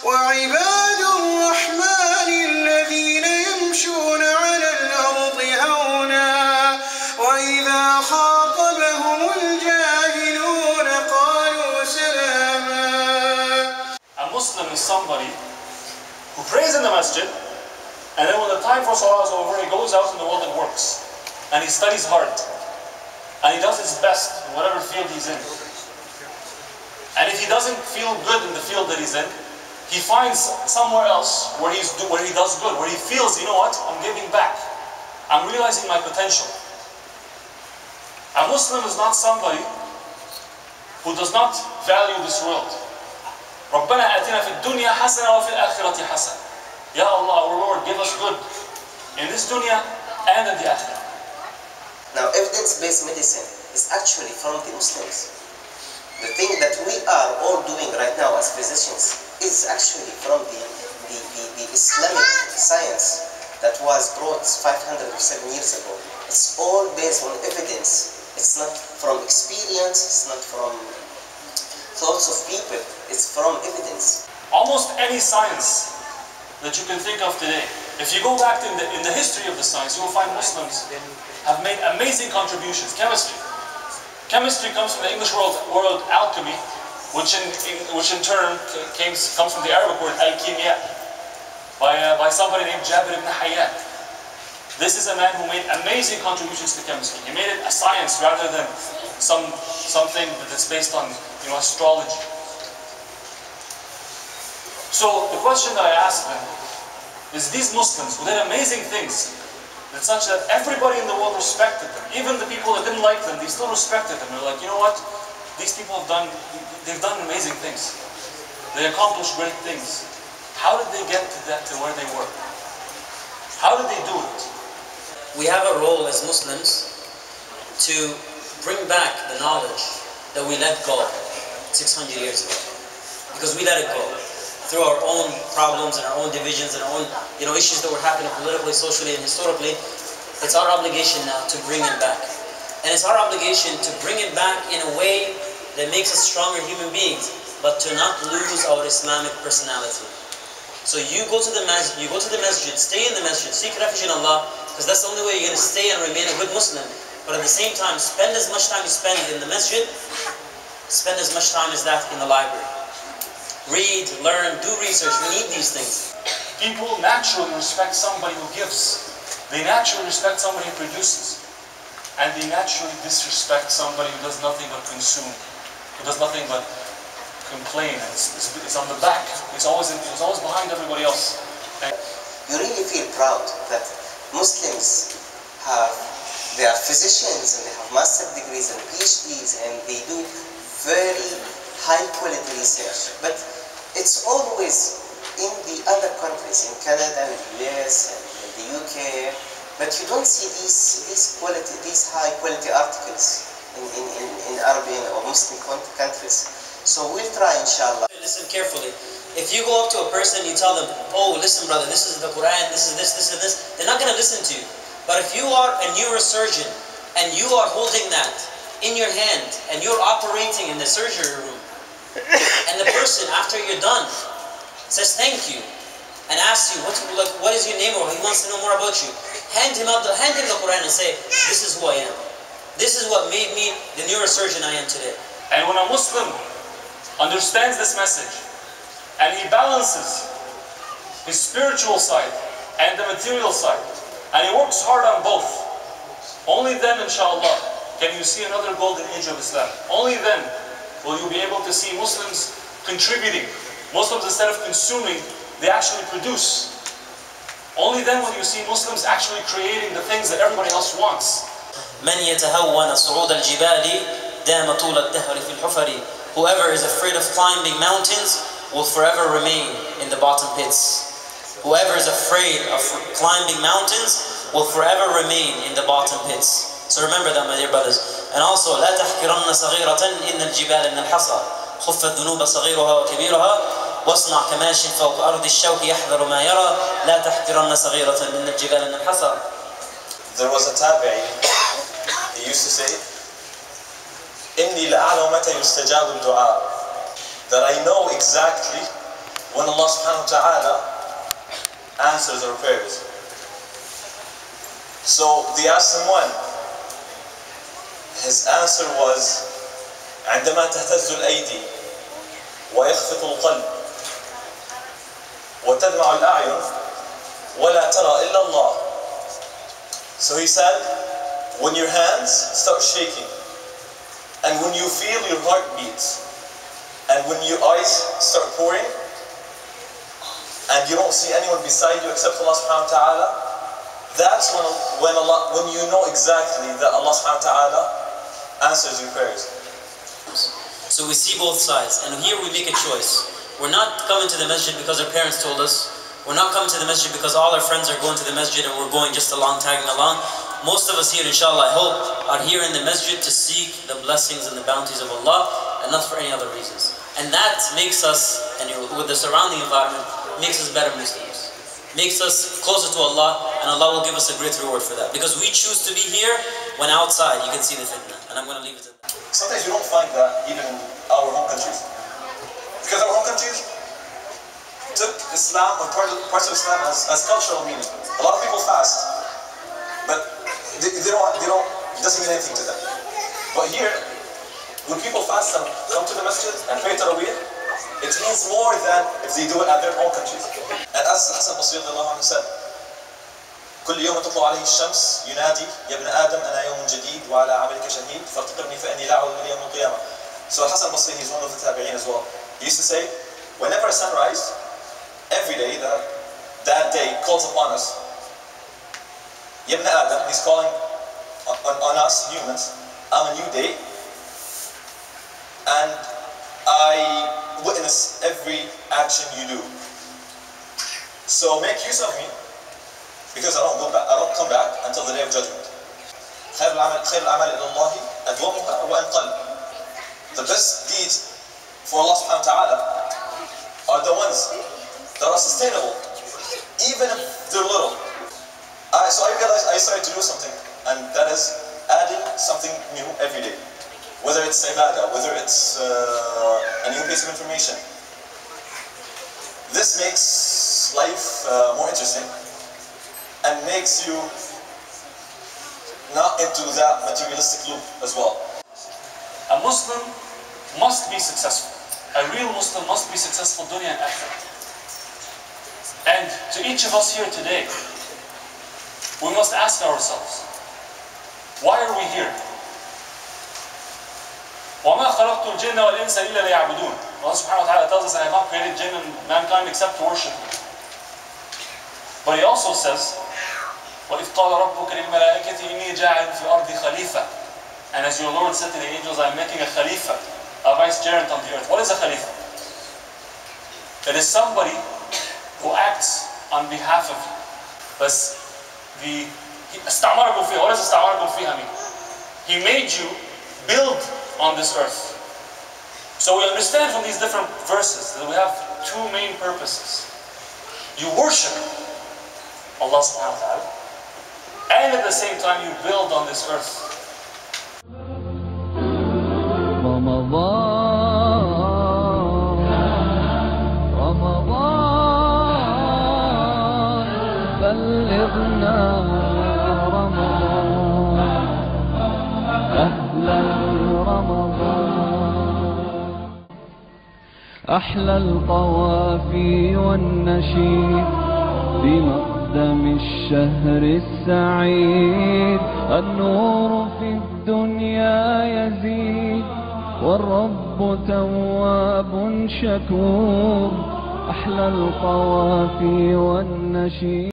وعباد الرحمن الذين يمشون على الأرض هونا وإذا خاطبهم الجاهلون قالوا سلاما. A Muslim is somebody who prays in the masjid, and then when the time for salah is over, he goes out in the world and works. And he studies hard. And he does his best in whatever field he's in. And if he doesn't feel good in the field that he's in, he finds somewhere else where he does good, where he feels, you know what, I'm giving back. I'm realizing my potential. A Muslim is not somebody who does not value this world. رَبَّنَا آتِنَا فِي الدُّنْيَا حَسَنَةً وَفِي الْآخِرَةِ حَسَنَةً. Ya Allah, our Lord, give us good in this dunya and in the akhirah. Now, evidence-based medicine is actually from the Muslims. The thing that we are all doing right now as physicians is actually from the Islamic science that was brought 507 years ago. It's all based on evidence. It's not from experience, it's not from thoughts of people, it's from evidence. Almost any science that you can think of today, if you go back in the history of the science, you will find Muslims have made amazing contributions. Chemistry. Chemistry comes from the English word alchemy, which in turn comes from the Arabic word al-kimya, by somebody named Jabir ibn Hayyan. This is a man who made amazing contributions to chemistry. He made it a science rather than something that's based on astrology. So the question that I asked them is, these Muslims who did amazing things, it's such that everybody in the world respected them. Even the people that didn't like them, they still respected them. They're like, you know what? These people they've done amazing things. They accomplished great things. How did they get to where they were? How did they do it? We have a role as Muslims to bring back the knowledge that we let go 600 years ago. Because we let it go. Through our own problems and our own divisions and our own issues that were happening politically, socially, and historically, it's our obligation now to bring it back. And it's our obligation to bring it back in a way that makes us stronger human beings, but to not lose our Islamic personality. So you go to the masjid, stay in the masjid, seek refuge in Allah, because that's the only way you're going to stay and remain a good Muslim. But at the same time, spend as much time you spend in the masjid, spend as much time as that in the library. Read, learn, do research. We need these things. People naturally respect somebody who gives. They naturally respect somebody who produces. And they naturally disrespect somebody who does nothing but consume, who does nothing but complain. It's on the back. It's always behind everybody else. And you really feel proud that Muslims they are physicians and they have master's degrees and PhDs and they do very high quality research, but it's always in the other countries, in Canada and the US and the UK, but you don't see these high quality articles in Arabian or Muslim countries. So we'll try, inshallah. Listen carefully. If you go up to a person and you tell them, oh, listen brother, this is the Quran, this is this and this, they're not going to listen to you. But if you are a neurosurgeon and you are holding that in your hand and you're operating in the surgery room, and the person, after you're done, says thank you and asks you, what is your name, or he wants to know more about you, hand him the Quran and say, this is who I am. This is what made me the neurosurgeon I am today. And when a Muslim understands this message and he balances his spiritual side and the material side, and he works hard on both, only then, inshallah, can you see another golden age of Islam. Only then will you be able to see Muslims contributing. Muslims, instead of consuming, they actually produce. Only then will you see Muslims actually creating the things that everybody else wants. من يتهون صعود الجبال دام طول الدهر في الحفر. Whoever is afraid of climbing mountains will forever remain in the bottom pits. Whoever is afraid of climbing mountains will forever remain in the bottom pits. So remember that, my dear brothers. And also, لا تحقرن صغيرة إن الجبال من الحصى خف الذنوب صغيرها وكبيرها واصنع كماش فوق أرض الشوك يحذر ما يرى لا تحقرن صغيرة إن الجبال من الحصى. There was a tabi'i, he used to say, إني لأعلم متى يستجاب الدعاء, that I know exactly when Allah subhanahu wa ta'ala answers our prayers. So they asked him when. His answer was عندما تهتز الأيدي ويخفق القلب وتدمع الأعين ولا ترى إلا الله. So he said, when your hands start shaking, and when you feel your heart beats, and when your eyes start pouring, and you don't see anyone beside you except Allah subhanahu wa ta'ala, that's when you know exactly that Allah subhanahu wa ta'ala answers your prayers. So we see both sides, and here we make a choice. We're not coming to the masjid because our parents told us. We're not coming to the masjid because all our friends are going to the masjid and we're going just along, tagging along. Most of us here, inshallah, I hope, are here in the masjid to seek the blessings and the bounties of Allah, and not for any other reasons. And that makes us, and with the surrounding environment, makes us better Muslims. Makes us closer to Allah, and Allah will give us a great reward for that. Because we choose to be here, when outside you can see the fitna. And I'm going to leave it at that. Sometimes you don't find that even in our home countries. Because our home countries took Islam, or parts of Islam, as cultural meaning. A lot of people fast, but it doesn't mean anything to them. But here, when people fast and come to the masjid and pray Taraweeh, it means more than if they do it at their own countries. And as Hassan Basri said, كل يوم تطلع عليه الشمس ينادي يا ابن آدم أنا يوم جديد وعلى عملك شهيد فارتقبني فإني لا أعود إلى يوم القيامة. So Hassan Basri, he's one of the tabi'in as well. He used to say, whenever sunrise, every day that day calls upon us. Ya ibn Adam, he's calling on us humans. I'm a new day, and I witness every action you do. So make use of me, because I don't come back until the day of judgment. خير الأعمال إلى الله أدومها وإن قل. The best deeds for Allah subhanahu wa ta'ala are the ones that are sustainable, even if they're little. So I realized I started to do something, and that is adding something new every day. Whether it's ibadah, whether it's a new piece of information. This makes life more interesting, and makes you not into that materialistic loop as well. A Muslim must be successful. A real Muslim must be successful dunya and akhirah. And to each of us here today, we must ask ourselves, why are we here? وَمَا خَلَقْتُ الْجِنَّ وَالْإِنسَ إِلَّا لِيَعْبُدُونَ. Allah subhanahu wa ta'ala tells us, I have not created jinn and mankind except to worship Him. But He also says, وَإِذْ قَالَ رَبُّكَ لِلْمَلَائِكَةِ إِنِّي جَاعِلٌ فِي الْأَرْضِ خَلِيفَةً. And as your Lord said to the angels, I am making a khalifa, a vicegerent on the earth. What is a khalifa? It is somebody who acts on behalf of you. But استعمركم فيها. What does استعمركم فيها mean? He made you build on this earth. So we understand from these different verses that we have two main purposes. You worship Allah subhanahu wa ta'ala, and at the same time you build on this earth. أحلى القوافي والنشيد بمقدم الشهر السعيد النور في الدنيا يزيد والرب تواب شكور أحلى القوافي والنشيد